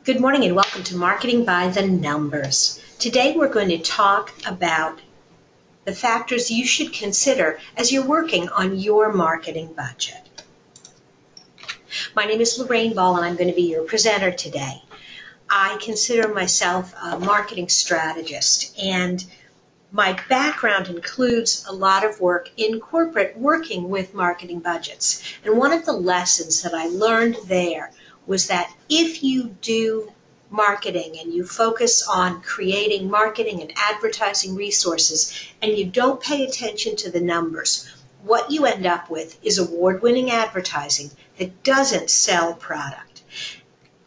Good morning and welcome to Marketing by the Numbers. Today we're going to talk about the factors you should consider as you're working on your marketing budget. My name is Lorraine Ball and I'm going to be your presenter today. I consider myself a marketing strategist, and my background includes a lot of work in corporate working with marketing budgets. And one of the lessons that I learned there was that if you do marketing and you focus on creating marketing and advertising resources and you don't pay attention to the numbers, what you end up with is award-winning advertising that doesn't sell product.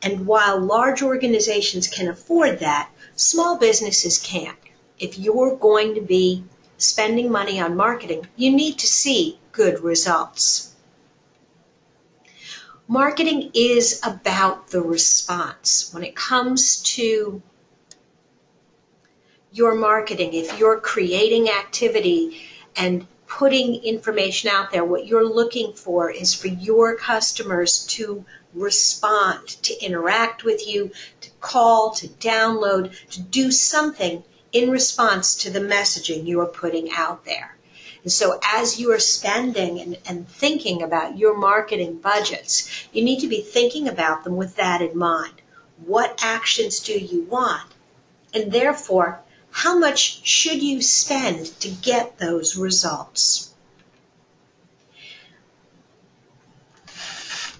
And while large organizations can afford that, small businesses can't. If you're going to be spending money on marketing, you need to see good results. Marketing is about the response. When it comes to your marketing, if you're creating activity and putting information out there, what you're looking for is for your customers to respond, to interact with you, to call, to download, to do something in response to the messaging you are putting out there. And so as you are spending and thinking about your marketing budgets, you need to be thinking about them with that in mind. What actions do you want? And therefore, how much should you spend to get those results?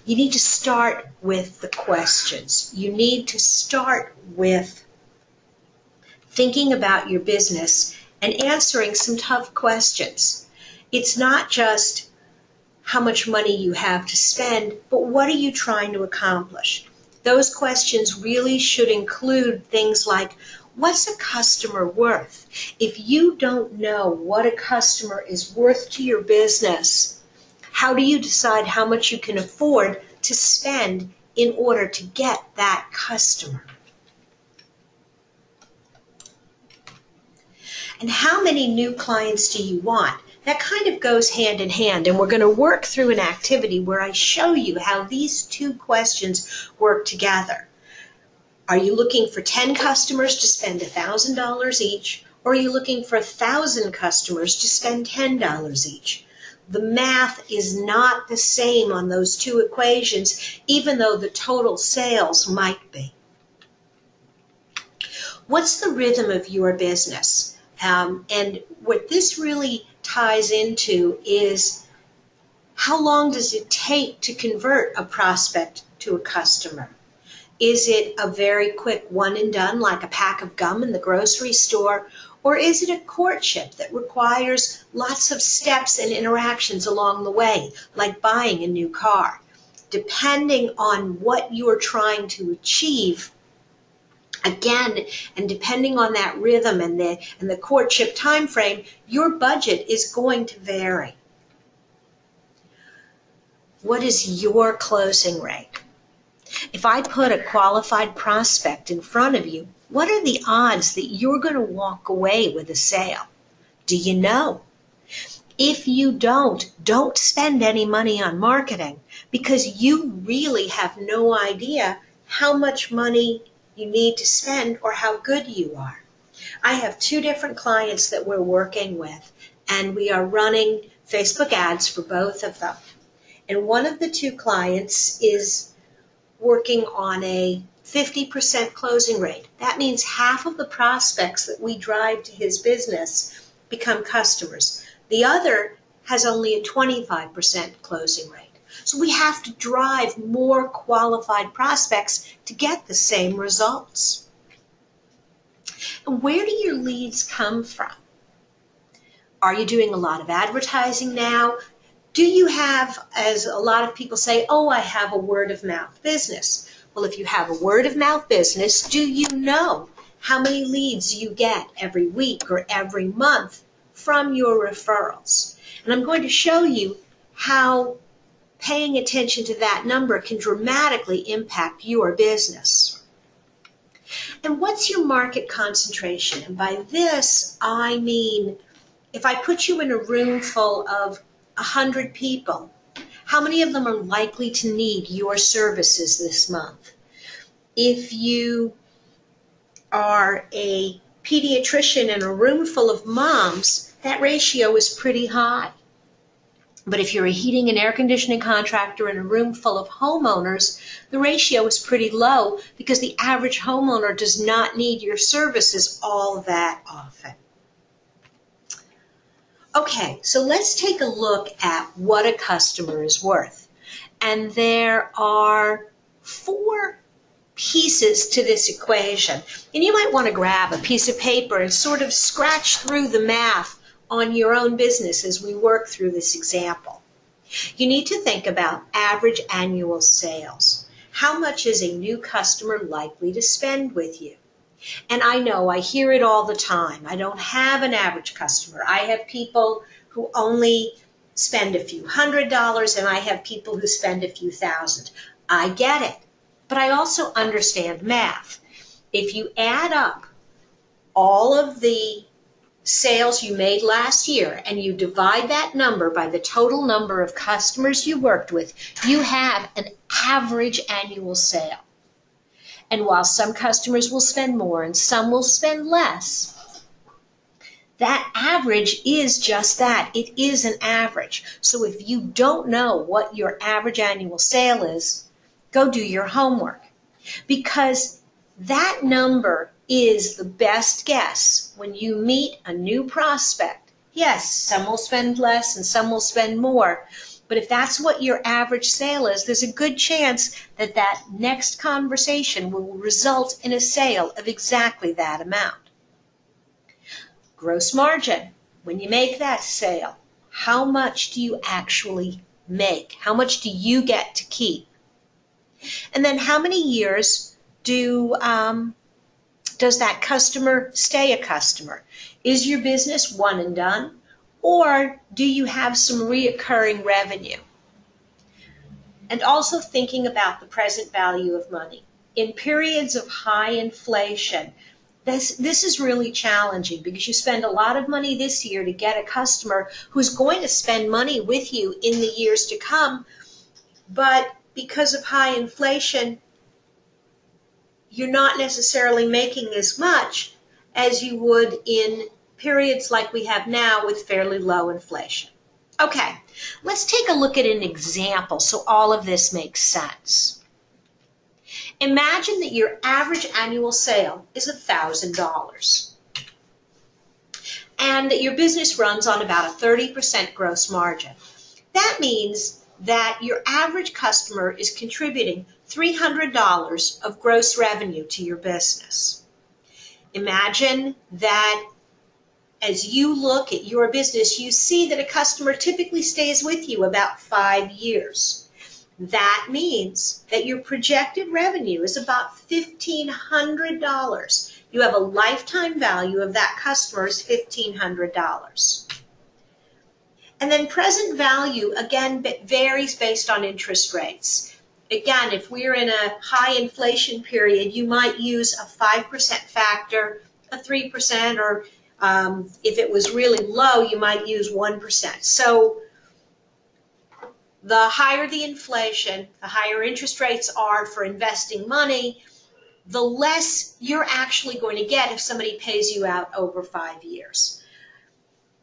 You need to start with the questions. You need to start with thinking about your business and answering some tough questions. It's not just how much money you have to spend, but what are you trying to accomplish? Those questions really should include things like, what's a customer worth? If you don't know what a customer is worth to your business, how do you decide how much you can afford to spend in order to get that customer? And how many new clients do you want? That kind of goes hand in hand, and we're going to work through an activity where I show you how these two questions work together. Are you looking for 10 customers to spend $1,000 each, or are you looking for 1,000 customers to spend $10 each? The math is not the same on those two equations, even though the total sales might be. What's the rhythm of your business? And what this really ties into is how long does it take to convert a prospect to a customer? Is it a very quick one and done, like a pack of gum in the grocery store, or is it a courtship that requires lots of steps and interactions along the way, like buying a new car? Depending on what you're trying to achieve, again, and depending on that rhythm and the courtship time frame, your budget is going to vary. What is your closing rate? If I put a qualified prospect in front of you, what are the odds that you're going to walk away with a sale? Do you know? If you don't spend any money on marketing, because you really have no idea how much money you need to spend or how good you are. I have two different clients that we're working with, and we are running Facebook ads for both of them. And one of the two clients is working on a 50% closing rate. That means half of the prospects that we drive to his business become customers. The other has only a 25% closing rate. So we have to drive more qualified prospects to get the same results. And where do your leads come from? Are you doing a lot of advertising now? Do you have, as a lot of people say, oh, I have a word-of-mouth business? Well, if you have a word-of-mouth business, do you know how many leads you get every week or every month from your referrals? And I'm going to show you how paying attention to that number can dramatically impact your business. And what's your market concentration? And by this, I mean, if I put you in a room full of 100 people, how many of them are likely to need your services this month? If you are a pediatrician in a room full of moms, that ratio is pretty high. But if you're a heating and air conditioning contractor in a room full of homeowners, the ratio is pretty low because the average homeowner does not need your services all that often. Okay, so let's take a look at what a customer is worth. And there are 4 pieces to this equation. And you might want to grab a piece of paper and sort of scratch through the math on your own business as we work through this example. You need to think about average annual sales. How much is a new customer likely to spend with you? And I know I hear it all the time. I don't have an average customer. I have people who only spend a few $100s, and I have people who spend a few thousand. I get it. But I also understand math. If you add up all of the sales you made last year and you divide that number by the total number of customers you worked with, you have an average annual sale. And while some customers will spend more and some will spend less, that average is just that. It is an average. So if you don't know what your average annual sale is, go do your homework, because that number is the best guess when you meet a new prospect. Yes, some will spend less and some will spend more, but if that's what your average sale is, there's a good chance that that next conversation will result in a sale of exactly that amount. Gross margin, when you make that sale, how much do you actually make? How much do you get to keep? And then how many years does that customer stay a customer? Is your business one and done, or do you have some reoccurring revenue? And also thinking about the present value of money. In periods of high inflation, this is really challenging because you spend a lot of money this year to get a customer who's going to spend money with you in the years to come, but because of high inflation, you're not necessarily making as much as you would in periods like we have now with fairly low inflation. Okay, let's take a look at an example so all of this makes sense. Imagine that your average annual sale is $1,000 and that your business runs on about a 30% gross margin. That means that your average customer is contributing $300 of gross revenue to your business. Imagine that as you look at your business, you see that a customer typically stays with you about 5 years. That means that your projected revenue is about $1,500. You have a lifetime value of that customer is $1,500. And then present value, again, varies based on interest rates. Again, if we're in a high inflation period, you might use a 5% factor, a 3%, or if it was really low, you might use 1%. So the higher the inflation, the higher interest rates are for investing money, the less you're actually going to get if somebody pays you out over 5 years.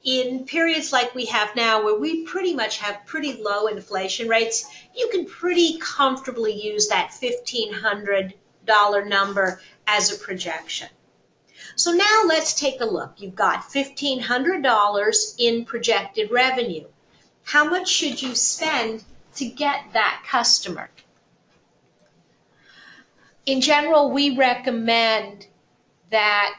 In periods like we have now, where we pretty much have pretty low inflation rates, you can pretty comfortably use that $1,500 number as a projection. So now let's take a look. You've got $1,500 in projected revenue. How much should you spend to get that customer? In general, we recommend that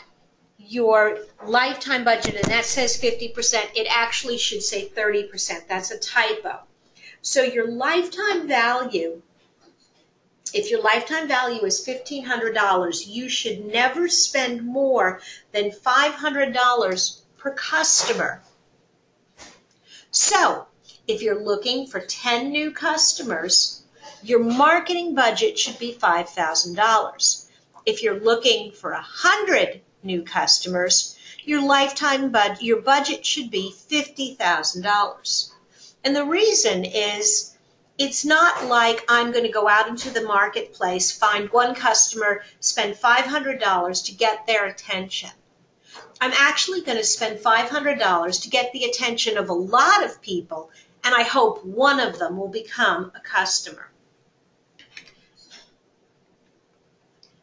your lifetime budget, and that says 50%, it actually should say 30%. That's a typo. So your lifetime value, if your lifetime value is $1,500, you should never spend more than $500 per customer. So if you're looking for 10 new customers, your marketing budget should be $5,000. If you're looking for 100 new customers, your budget should be $50,000. And the reason is It's not like I'm going to go out into the marketplace, find one customer, spend $500 to get their attention. I'm actually going to spend $500 to get the attention of a lot of people, and I hope one of them will become a customer.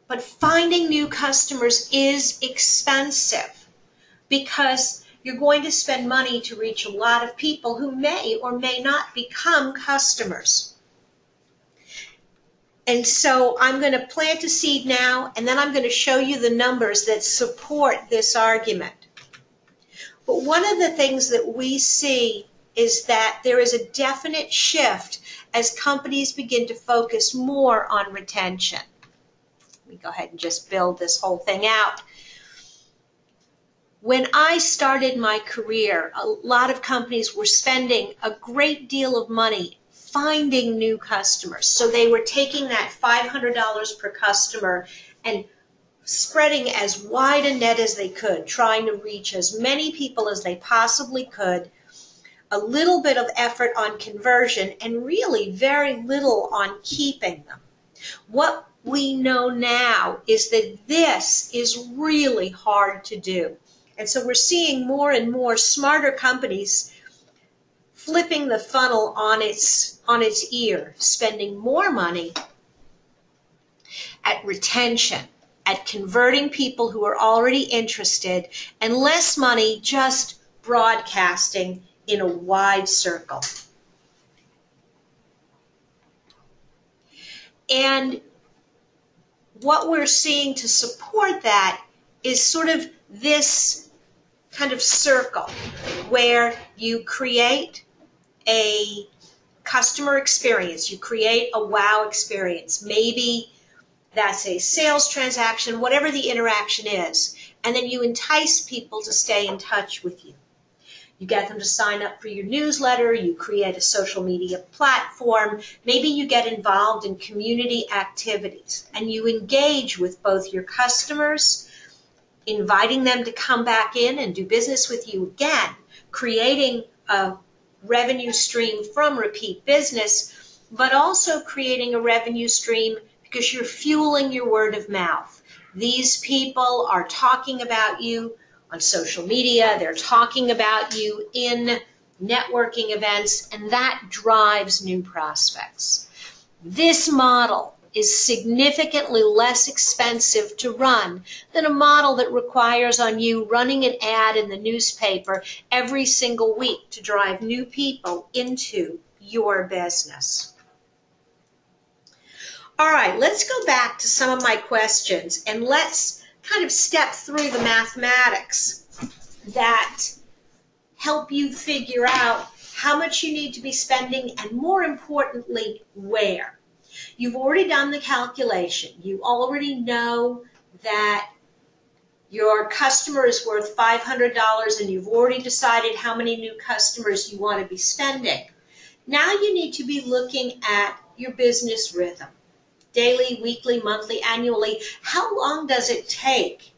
But finding new customers is expensive because you're going to spend money to reach a lot of people who may or may not become customers. And so I'm going to plant a seed now, and then I'm going to show you the numbers that support this argument. But one of the things that we see is that there is a definite shift as companies begin to focus more on retention. Let me go ahead and just build this whole thing out. When I started my career, a lot of companies were spending a great deal of money finding new customers. So they were taking that $500 per customer and spreading as wide a net as they could, trying to reach as many people as they possibly could, a little bit of effort on conversion, and really very little on keeping them. What we know now is that this is really hard to do. And so we're seeing more and more smarter companies flipping the funnel on its ear, spending more money at retention, at converting people who are already interested, and less money just broadcasting in a wide circle. And what we're seeing to support that is sort of this kind of circle where you create a customer experience, you create a wow experience. Maybe that's a sales transaction, whatever the interaction is, and then you entice people to stay in touch with you. You get them to sign up for your newsletter, you create a social media platform, maybe you get involved in community activities, and you engage with both your customers, inviting them to come back in and do business with you again, creating a revenue stream from repeat business, but also creating a revenue stream because you're fueling your word of mouth. These people are talking about you on social media, they're talking about you in networking events, and that drives new prospects. This model is significantly less expensive to run than a model that requires on you running an ad in the newspaper every single week to drive new people into your business. All right, let's go back to some of my questions and let's kind of step through the mathematics that help you figure out how much you need to be spending and, more importantly, where. You've already done the calculation. You already know that your customer is worth $500 and you've already decided how many new customers you want to be spending. Now you need to be looking at your business rhythm. Daily, weekly, monthly, annually. How long does it take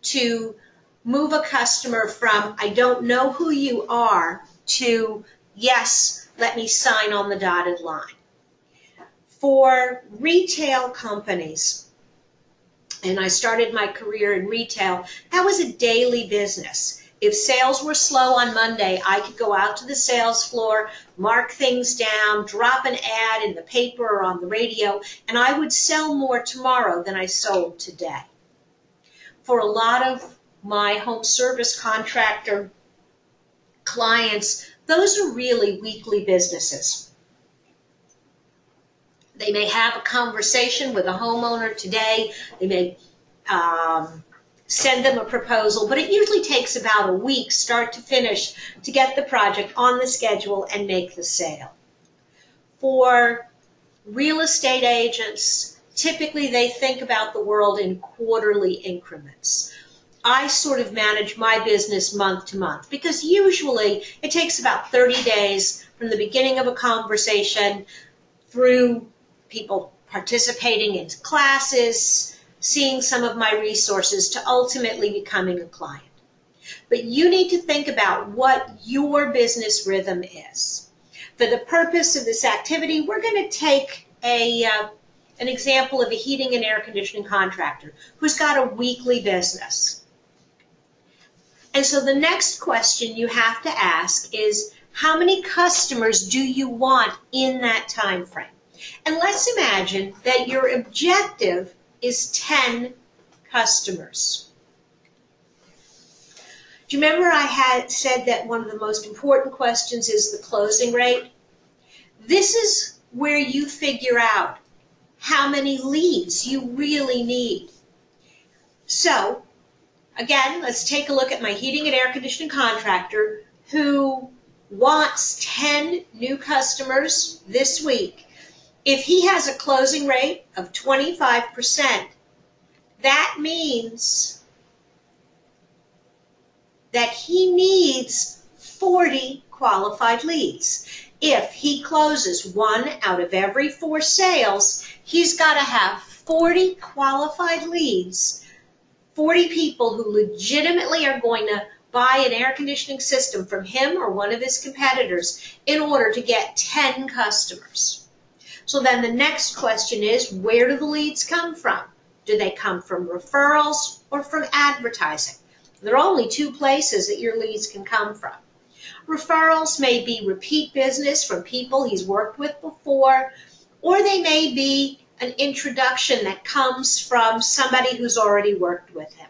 to move a customer from I don't know who you are to yes, let me sign on the dotted line? For retail companies, and I started my career in retail, that was a daily business. If sales were slow on Monday, I could go out to the sales floor, mark things down, drop an ad in the paper or on the radio, and I would sell more tomorrow than I sold today. For a lot of my home service contractor clients, those are really weekly businesses. They may have a conversation with a homeowner today. They may send them a proposal, but it usually takes about a week, start to finish, to get the project on the schedule and make the sale. For real estate agents, typically they think about the world in quarterly increments. I sort of manage my business month to month because usually it takes about 30 days from the beginning of a conversation through people participating in classes, seeing some of my resources to ultimately becoming a client. But you need to think about what your business rhythm is. For the purpose of this activity, we're going to take an example of a heating and air conditioning contractor who's got a weekly business. And so the next question you have to ask is, how many customers do you want in that time frame? And let's imagine that your objective is 10 customers. Do you remember I had said that one of the most important questions is the closing rate? This is where you figure out how many leads you really need. So, again, let's take a look at my heating and air conditioning contractor who wants 10 new customers this week. If he has a closing rate of 25%, that means that he needs 40 qualified leads. If he closes 1 out of every 4 sales, he's got to have 40 qualified leads, 40 people who legitimately are going to buy an air conditioning system from him or one of his competitors in order to get 10 customers. So then the next question is, where do the leads come from? Do they come from referrals or from advertising? There are only 2 places that your leads can come from. Referrals may be repeat business from people he's worked with before, or they may be an introduction that comes from somebody who's already worked with him.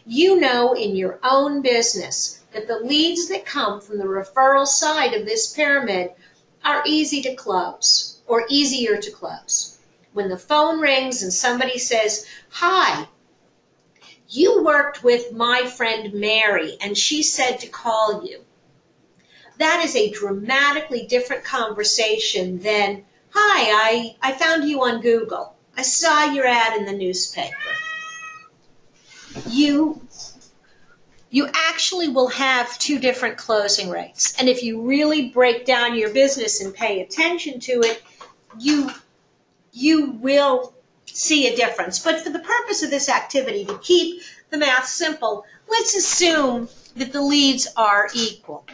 You know in your own business that the leads that come from the referral side of this pyramid are easy to close, or easier to close. When the phone rings and somebody says, "Hi, you worked with my friend Mary and she said to call you," that is a dramatically different conversation than, "Hi, I found you on Google. I saw your ad in the newspaper." You actually will have 2 different closing rates. And if you really break down your business and pay attention to it, you will see a difference. But for the purpose of this activity, to keep the math simple, let's assume that the leads are equal.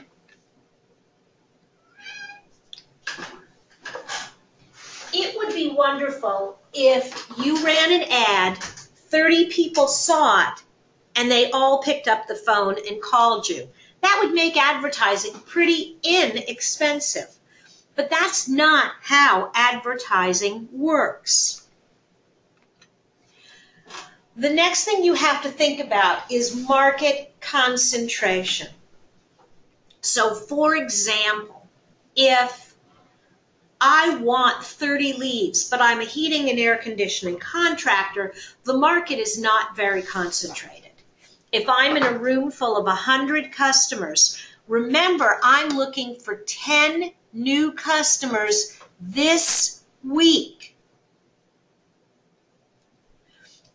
It would be wonderful if you ran an ad, 30 people saw it, and they all picked up the phone and called you. That would make advertising pretty inexpensive. But that's not how advertising works. The next thing you have to think about is market concentration. So, for example, if I want 30 leads, but I'm a heating and air conditioning contractor, the market is not very concentrated. If I'm in a room full of 100 customers, remember, I'm looking for 10 new customers this week.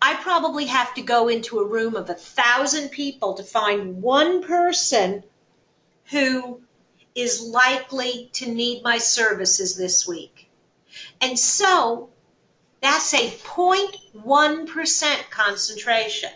I probably have to go into a room of 1,000 people to find one person who is likely to need my services this week. And so that's a 0.1% concentration.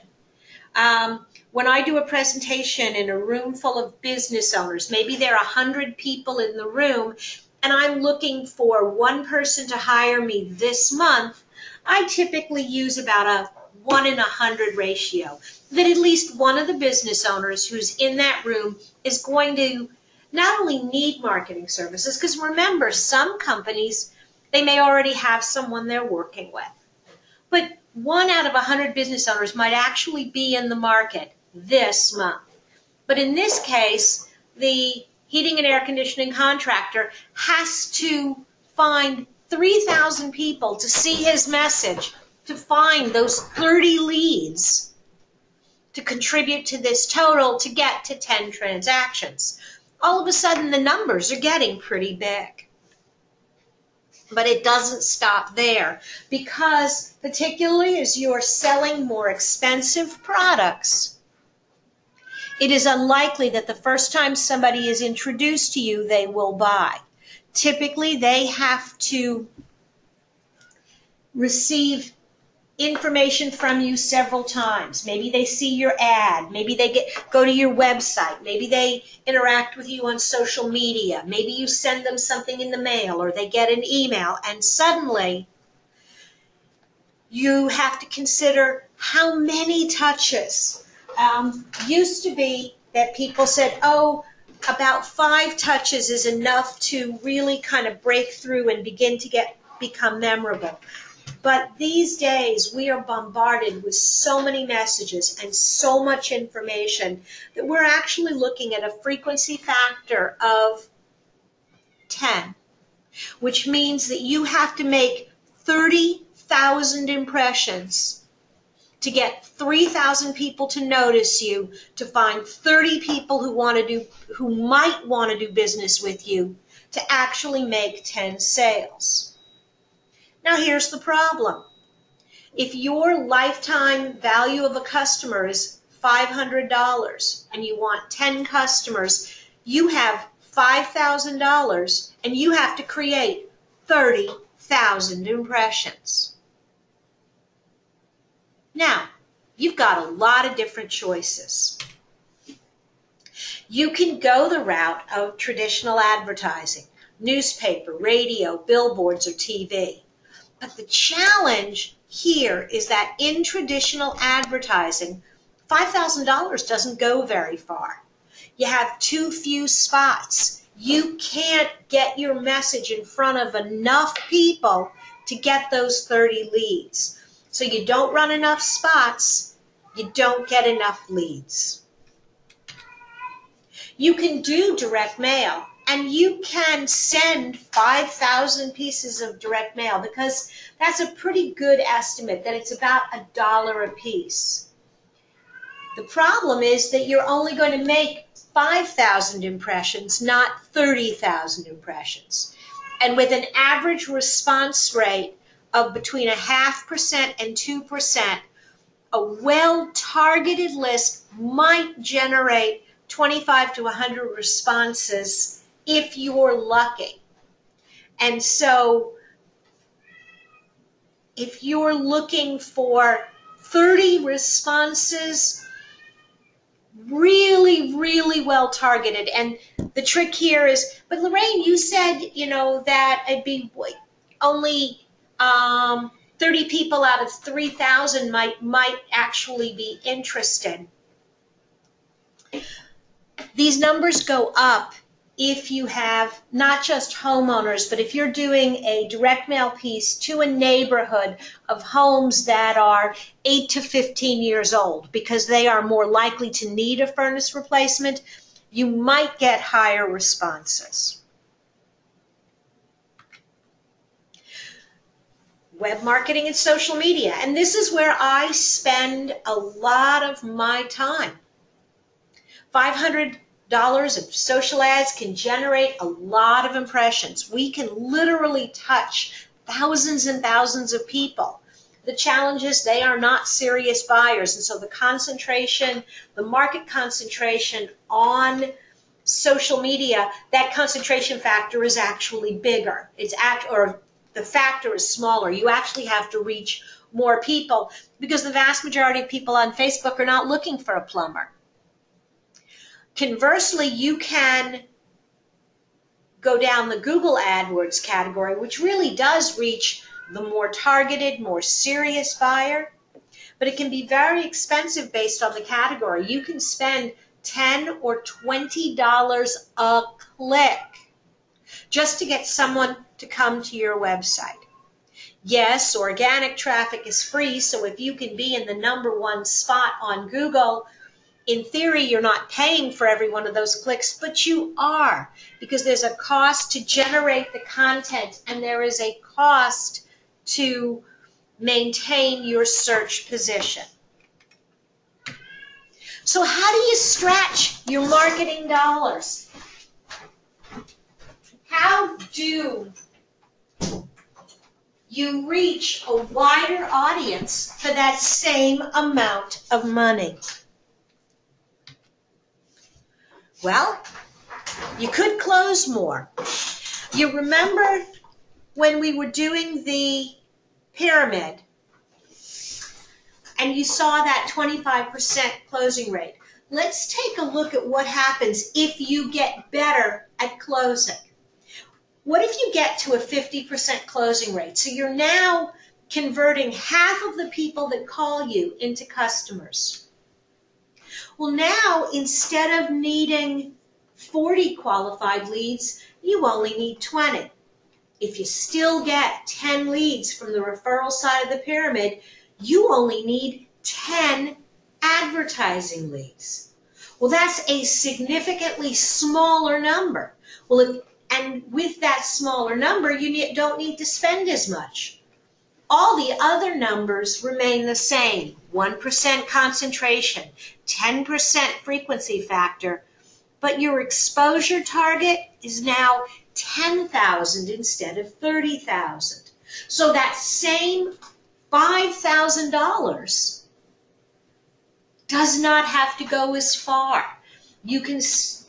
When I do a presentation in a room full of business owners, maybe there are 100 people in the room, and I'm looking for one person to hire me this month, I typically use about a 1 in 100 ratio, that at least one of the business owners who's in that room is going to not only need marketing services, because remember, some companies, they may already have someone they're working with, but 1 out of 100 business owners might actually be in the market this month. But in this case, the heating and air conditioning contractor has to find 3,000 people to see his message, to find those 30 leads to contribute to this total to get to 10 transactions. All of a sudden, the numbers are getting pretty big. But it doesn't stop there, because particularly as you're selling more expensive products, it is unlikely that the first time somebody is introduced to you, they will buy. Typically, they have to receive information from you several times. Maybe they see your ad. Maybe they go to your website. Maybe they interact with you on social media. Maybe you send them something in the mail or they get an email, and suddenly you have to consider how many touches. Used to be that people said, oh, about 5 touches is enough to really kind of break through and begin to become memorable. But these days, we are bombarded with so many messages and so much information that we're actually looking at a frequency factor of 10, which means that you have to make 30,000 impressions to get 3,000 people to notice you, to find 30 people who might want to do business with you, to actually make 10 sales. Now here's the problem. If your lifetime value of a customer is $500 and you want 10 customers, you have $5,000 and you have to create 30,000 impressions. Now, you've got a lot of different choices. You can go the route of traditional advertising, newspaper, radio, billboards, or TV. But the challenge here is that in traditional advertising, $5,000 doesn't go very far. You have too few spots. You can't get your message in front of enough people to get those 30 leads. So you don't run enough spots, you don't get enough leads. You can do direct mail. And you can send 5,000 pieces of direct mail because that's a pretty good estimate that it's about $1 a piece. The problem is that you're only going to make 5,000 impressions, not 30,000 impressions. And with an average response rate of between 0.5% and 2%, a well-targeted list might generate 25 to 100 responses if you're lucky. And so if you're looking for 30 responses, really, really well targeted. And the trick here is, but Lorraine, you said, that it'd be only 30 people out of 3,000 might actually be interested. These numbers go up if you have not just homeowners, but if you're doing a direct mail piece to a neighborhood of homes that are 8 to 15 years old, because they are more likely to need a furnace replacement, you might get higher responses. Web marketing and social media, and this is where I spend a lot of my time. $500 of social ads can generate a lot of impressions. We can literally touch thousands and thousands of people. The challenge is they are not serious buyers, and so the market concentration on social media, that concentration factor is actually bigger. The factor is smaller. You actually have to reach more people because the vast majority of people on Facebook are not looking for a plumber. Conversely, you can go down the Google AdWords category, which really does reach the more targeted, more serious buyer, but it can be very expensive based on the category. You can spend $10 or $20 a click just to get someone to come to your website. Yes, organic traffic is free, so if you can be in the #1 spot on Google, in theory, you're not paying for every one of those clicks, but you are, because there's a cost to generate the content and there is a cost to maintain your search position. So how do you stretch your marketing dollars? How do you reach a wider audience for that same amount of money? Well, you could close more. You remember when we were doing the pyramid, and you saw that 25% closing rate. Let's take a look at what happens if you get better at closing. What if you get to a 50% closing rate? So you're now converting half of the people that call you into customers. Well, now instead of needing 40 qualified leads, you only need 20. If you still get 10 leads from the referral side of the pyramid, you only need 10 advertising leads. Well, that's a significantly smaller number. Well, and with that smaller number, you don't need to spend as much. All the other numbers remain the same. 1% concentration, 10% frequency factor, but your exposure target is now 10,000 instead of 30,000. So that same $5,000 does not have to go as far. You can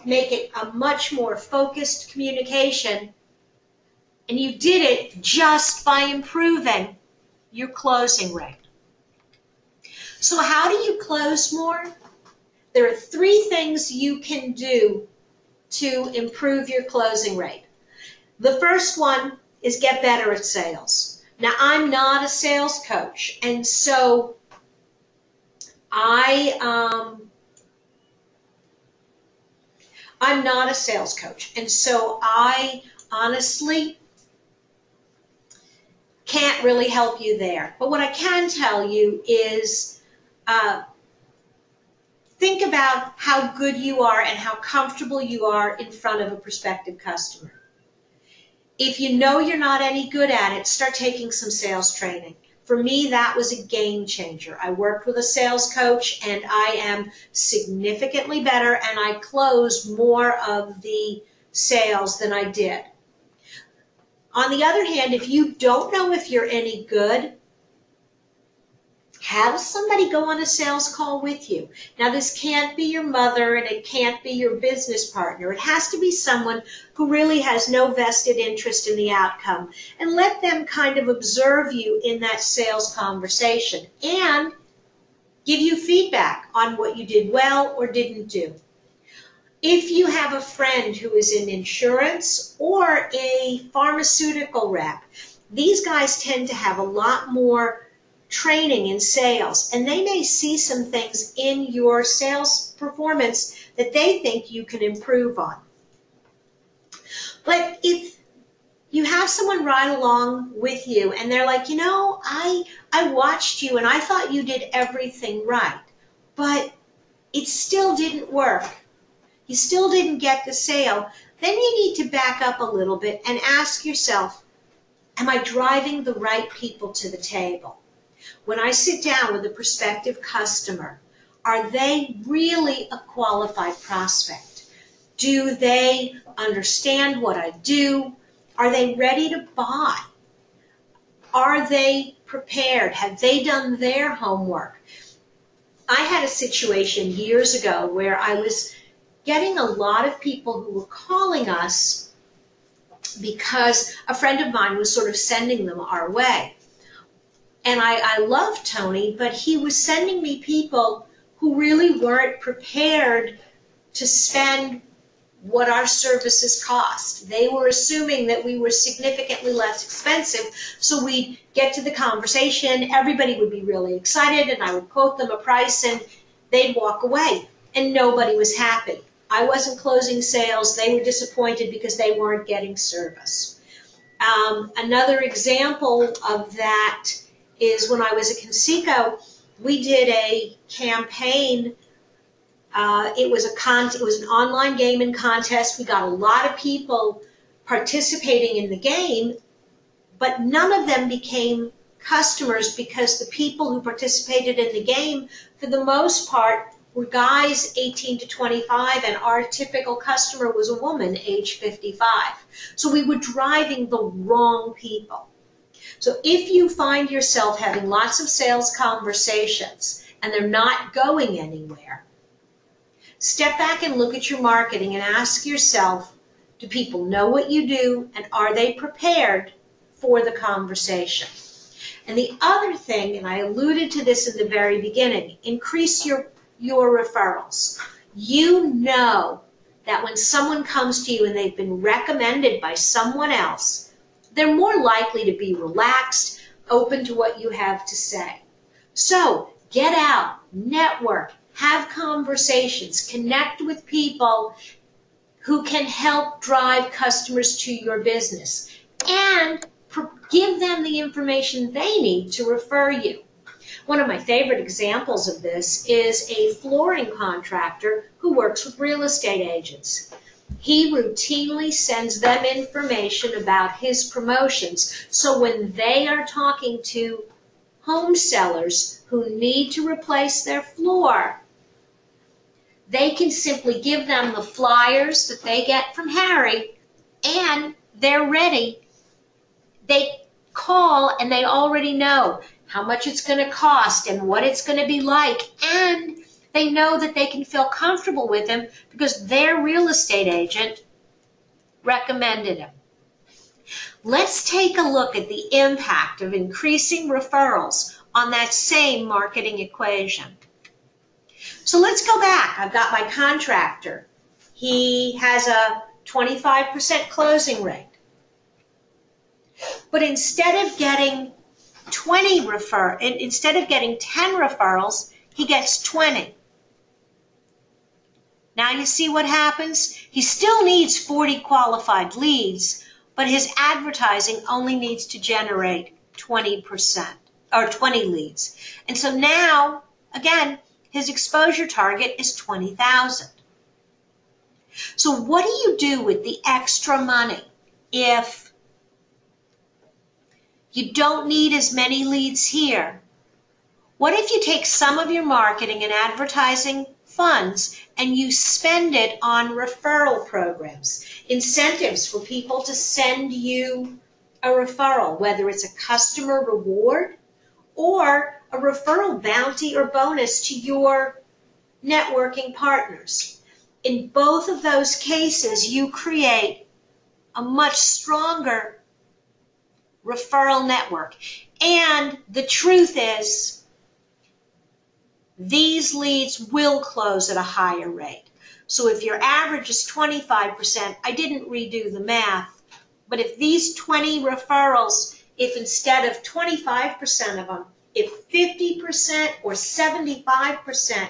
make it a much more focused communication, and you did it just by improving your closing rate. So how do you close more? There are 3 things you can do to improve your closing rate. The first one is get better at sales. Now, I'm not a sales coach, and so I'm not a sales coach, and so I honestly can't really help you there. But what I can tell you is think about how good you are and how comfortable you are in front of a prospective customer. If you know you're not any good at it, start taking some sales training. For me, that was a game changer. I worked with a sales coach, and I am significantly better, and I close more of the sales than I did. On the other hand, if you don't know if you're any good, have somebody go on a sales call with you. Now, this can't be your mother, and it can't be your business partner. It has to be someone who really has no vested interest in the outcome, and let them kind of observe you in that sales conversation and give you feedback on what you did well or didn't do. If you have a friend who is in insurance or a pharmaceutical rep, these guys tend to have a lot more training in sales, and they may see some things in your sales performance that they think you can improve on. But if you have someone ride along with you and they're like, you know, I watched you and I thought you did everything right, but it still didn't work, you still didn't get the sale, then you need to back up a little bit and ask yourself, am I driving the right people to the table? When I sit down with a prospective customer, are they really a qualified prospect? Do they understand what I do? Are they ready to buy? Are they prepared? Have they done their homework? I had a situation years ago where I was getting a lot of people who were calling us because a friend of mine was sort of sending them our way. And I love Tony, but he was sending me people who really weren't prepared to spend what our services cost. They were assuming that we were significantly less expensive, so we'd get to the conversation, everybody would be really excited, and I would quote them a price, and they'd walk away, and nobody was happy. I wasn't closing sales. They were disappointed because they weren't getting service. Another example of that is when I was at Conseco, we did a campaign. It was an online gaming contest. We got a lot of people participating in the game, but none of them became customers because the people who participated in the game, for the most part, were guys 18 to 25, and our typical customer was a woman age 55. So we were driving the wrong people. So if you find yourself having lots of sales conversations and they're not going anywhere, step back and look at your marketing and ask yourself, do people know what you do, and are they prepared for the conversation? And the other thing, and I alluded to this in the very beginning, increase your referrals. You know that when someone comes to you and they've been recommended by someone else, they're more likely to be relaxed, open to what you have to say. So get out, network, have conversations, connect with people who can help drive customers to your business, and give them the information they need to refer you. One of my favorite examples of this is a flooring contractor who works with real estate agents. He routinely sends them information about his promotions, so when they are talking to home sellers who need to replace their floor, they can simply give them the flyers that they get from Harry, and they're ready. They call and they already know how much it's going to cost and what it's going to be like, and they know that they can feel comfortable with him because their real estate agent recommended him. Let's take a look at the impact of increasing referrals on that same marketing equation. So let's go back. I've got my contractor. He has a 25% closing rate. But instead of getting 10 referrals, he gets 20. Now you see what happens? He still needs 40 qualified leads, but his advertising only needs to generate 20% or 20 leads. And so now, again, his exposure target is 20,000. So what do you do with the extra money if you don't need as many leads here? What if you take some of your marketing and advertising funds and you spend it on referral programs, incentives for people to send you a referral, whether it's a customer reward or a referral bounty or bonus to your networking partners? In both of those cases, you create a much stronger referral network. And the truth is, these leads will close at a higher rate. So if your average is 25%, I didn't redo the math, but if these 20 referrals, if instead of 25% of them, if 50% or 75%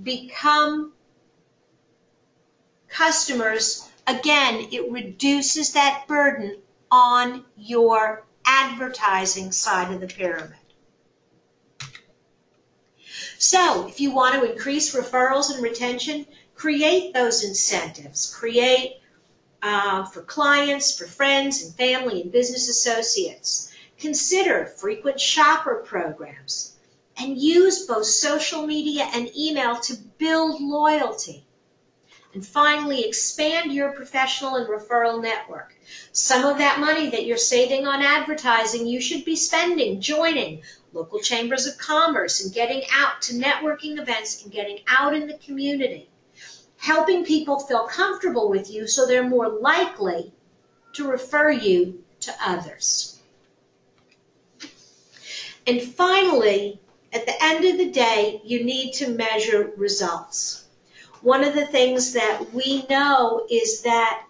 become customers, again, it reduces that burden on your advertising side of the pyramid. So if you want to increase referrals and retention, create those incentives. Create for clients, for friends and family and business associates. Consider frequent shopper programs and use both social media and email to build loyalty. And finally, expand your professional and referral network. Some of that money that you're saving on advertising, you should be spending joining local chambers of commerce and getting out to networking events and getting out in the community, helping people feel comfortable with you so they're more likely to refer you to others. And finally, at the end of the day, you need to measure results. One of the things that we know is that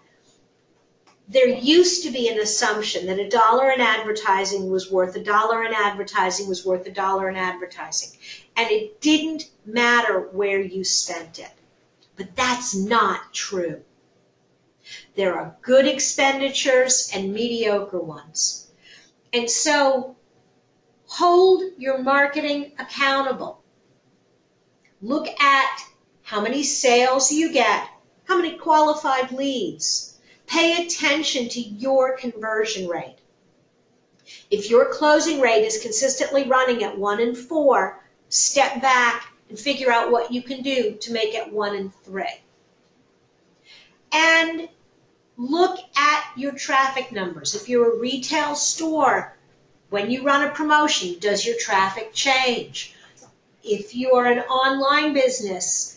there used to be an assumption that $1 in advertising was worth $1 in advertising was worth $1 in advertising. And it didn't matter where you spent it. But that's not true. There are good expenditures and mediocre ones. And so hold your marketing accountable. Look at how many sales you get, how many qualified leads. Pay attention to your conversion rate. If your closing rate is consistently running at 1 in 4, step back and figure out what you can do to make it 1 in 3. And look at your traffic numbers. If you're a retail store, when you run a promotion, does your traffic change? If you're an online business,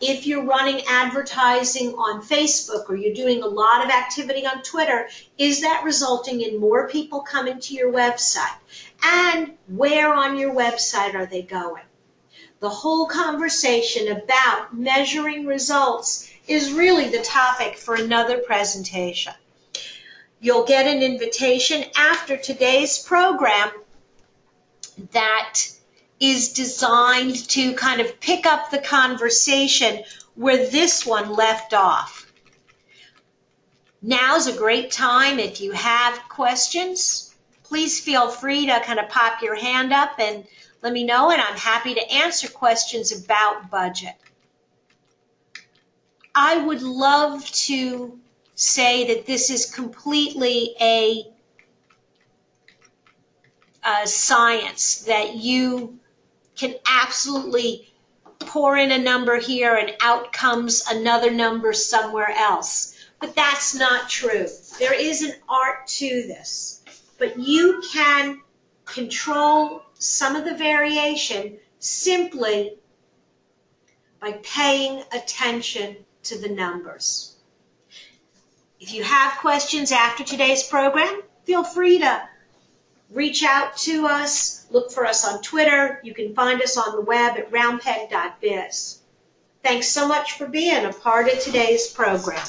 if you're running advertising on Facebook or you're doing a lot of activity on Twitter, is that resulting in more people coming to your website? and where on your website are they going. The whole conversation about measuring results is really the topic for another presentation. You'll get an invitation after today's program that is designed to kind of pick up the conversation where this one left off. Now's a great time. If you have questions, please feel free to kind of pop your hand up and let me know, and I'm happy to answer questions about budget. I would love to say that this is completely a science, that you can absolutely pour in a number here and out comes another number somewhere else. But that's not true. There is an art to this. But you can control some of the variation simply by paying attention to the numbers. If you have questions after today's program, feel free to reach out to us. Look for us on Twitter. You can find us on the web at roundpeg.biz. Thanks so much for being a part of today's program.